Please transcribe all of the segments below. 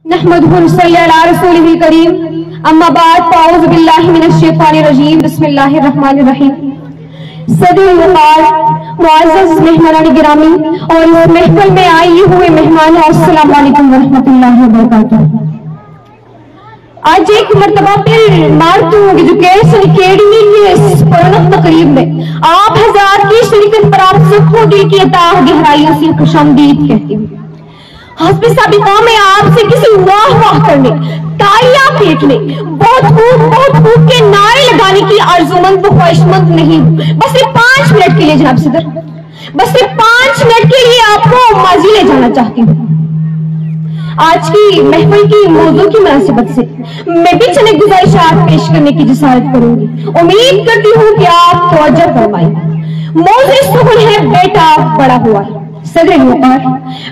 नहमदुहु व नसल्ली अला रसूलिहिल करीम अम्मा बाद फ़अऊज़ु बिल्लाहि मिनश शैतानिर रजीम बिस्मिल्लाहिर रहमानिर रहीम। सदर वक़ार मुअज़्ज़ज़ मेहमानान गिरामी और इस महफ़िल में आए हुए मेहमानों, अस्सलामु अलैकुम व रहमतुल्लाहि व बरकातुहू। आज एक मर्तबा फिर मारतू एजुकेशन अकेडमी के इस पुरनत तकरीब में आप हज़रात की शरीकत पर आप सबको दिल की अता गहराइयों से खुशामदीद कहती हूँ। हस्बे साबिक़ा में आपसे किसी वाह वाह करने, तालियां पीटने, बहुत खूब के नारे लगाने की आरज़ूमंद व ख्वाहिशमंद नहीं हूँ। बस ये 5 मिनट के लिए जनाब सदर, बस ये 5 मिनट के लिए आपको माजी ले जाना चाहती हूँ। आज की महफिल की मौजू की मुनासिबत से मैं भी चंद गुज़ारिशात पेश करने की जिसारत करूंगी। उम्मीद करती हूँ कि आप तवज्जो फरमाएं। मौजू सुगुल है बेटा बड़ा हुआ है। सदर वक़ार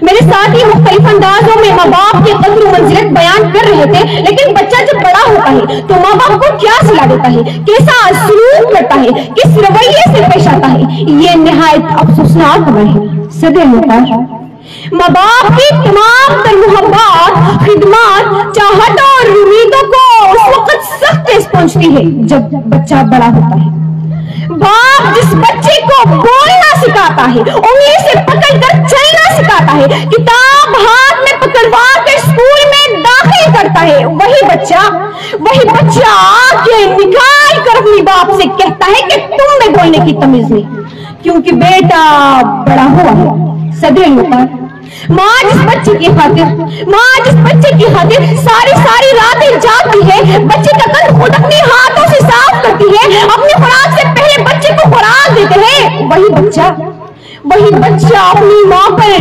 मेरे साथ ही मुख्तलिफ अंदाजों में माँ बाप की कद्र मंजिलत बयान कर रहे थे, लेकिन बच्चा जब बड़ा होता है तो माँ बाप को क्या सिला देता है, कैसा सलूक करता है, किस रवैये से पेश आता है, ये निहायत अफसोसनाक अमल है। सदर वक़ार माँ बाप की तमाम तर मोहब्बत, खिदमत, चाहत और उम्मीदों को उस वक्त सख्त ठेस पहुंचती है जब बच्चा बड़ा होता है। बाप जिस बच्चे को बोलना सिखाता है, उंगली से पकड़कर चलना सिखाता है, किताब हाथ में पकड़वा कर स्कूल में दाखिल करता है, वही बच्चा आके निकाल कर अपनी बाप से कहता है कि तुम में बोलने की तमीज नहीं, क्योंकि बेटा बड़ा हुआ है। सदर वक़ार माँ जिस बच्चे की खातिर सारी रातें जागती है, बच्चे का कंध खुद अपने हाथों से साफ करती है, अपनी खुराक से पहले बच्चे को खुराक देते हैं, वही बच्चा अपनी माँ पर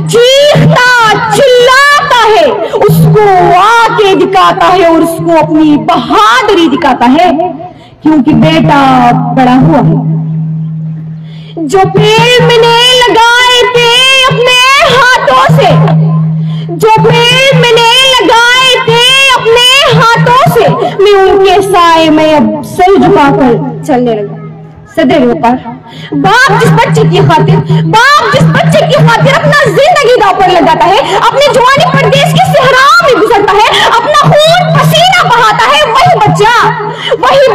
चीखता चिल्लाता है, उसको आके दिखाता है और उसको अपनी बहादुरी दिखाता है, क्योंकि बेटा बड़ा हुआ है। जो पेड़ मैंने लगाए थे अपने हाथों से, मैं उनके साए में अब सर झुकाकर चलने लगा। सदर वक़ार बाप जिस बच्चे की खातिर अपना जिंदगी दांव पर लगाता है, अपनी जवानी परदेश की सहरा में गुजरता है, अपना खून पसीना बहाता है, वही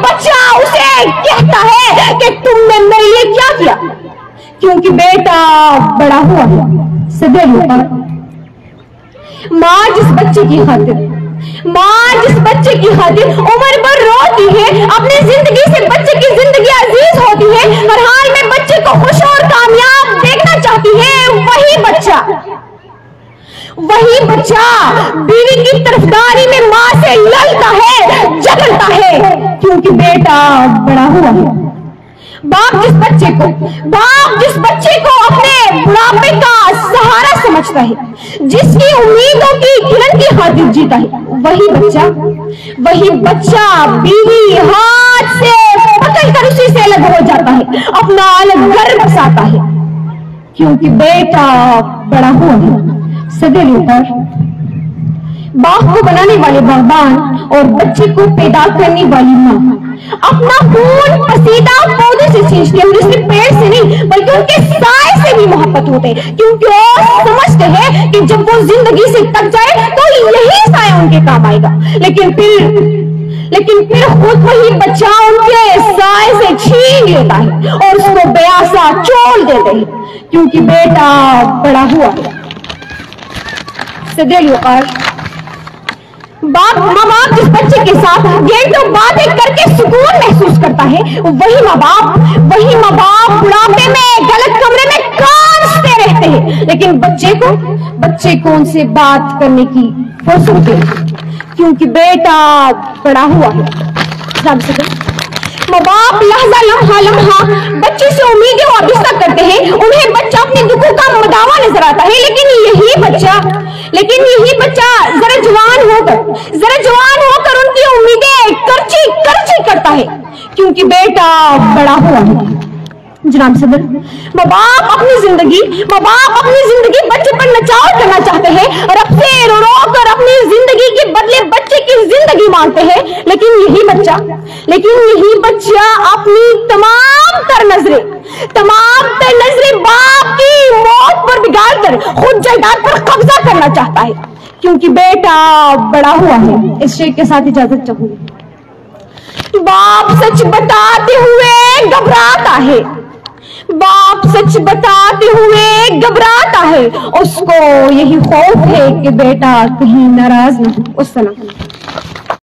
बच्चा उसे कहता है कि तुमने मेरे लिए क्या किया, क्योंकि बेटा बड़ा हुआ है। सदर वक़ार माँ जिस बच्चे की खातिर उम्र भर रोती है, अपनी जिंदगी से बच्चे की जिंदगी अजीज होती है, हर हाल में बच्चे को खुश और कामयाब देखना चाहती है, वही बच्चा बीवी की तरफदारी में माँ से लड़ता है, झगड़ता है, क्योंकि बेटा बड़ा हुआ है। बाप जिस बच्चे को अपने बुढ़ापे का सहारा समझता है, जिसकी उम्मीदों की किरण की खातिर जीता है, वही बच्चा बीवी हाथ से पकड़कर उसी से अलग हो जाता है, अपना अलग घर बसाता है, क्योंकि बेटा बड़ा हुआ है। सदर वक़ार बाप को बनाने वाले बागबान और बच्चे को पैदा करने वाली माँ अपना खून पसीना पौधे से सींचते हैं, सिर्फ पेड़ से नहीं बल्कि उनके साए से भी मोहब्बत होते हैं, क्योंकि वो समझते हैं कि जब वो जिंदगी से थक जाए तो यही साया उनके काम आएगा। लेकिन फिर खुद वही बच्चा उनके साए से छीन लेता है और उसको बेआसा छोड़ देते हैं, क्योंकि बेटा बड़ा हुआ है। सदर वक़ार माँ बाप जिस बच्चे के साथ घंटों बातें करके सुकून महसूस करता है, वही माँ बाप बुढ़ापे में गलत कमरे में कांपते रहते हैं, लेकिन बच्चे को उनसे बात करने की फुर्सत है, क्योंकि बेटा बड़ा हुआ है। माँ बाप लम्हा बच्चे से उम्मीदें वाबिस्ता करते हैं, उन्हें बच्चा अपने दुखों का मदावा नजर आता है, लेकिन यही बच्चा जरा जवान होकर उनकी उम्मीदें करची करता है, क्योंकि बेटा बड़ा हुआ है। जनाब सदर माँ बाप अपनी जिंदगी बच्चे पर नचाव करना चाहते हैं, रब से रो कर अपनी जिंदगी के बदले बच्चे की जिंदगी मांगते हैं, लेकिन यही बच्चा अपनी तमाम तर नजरें बाप की मौत पर बिगाड़ कर खुद जायदाद पर कब्जा करना चाहता है, کیونکہ بیٹا بڑا ہوا ہے. اس شعر کے ساتھ اجازت چاہوں گی. باپ سچ بتاتے ہوئے گھبراتا ہے, باپ سچ بتاتے ہوئے گھبراتا ہے, اس کو یہی خوف ہے کہ بیٹا کہیں ناراض نہ ہو. السلام.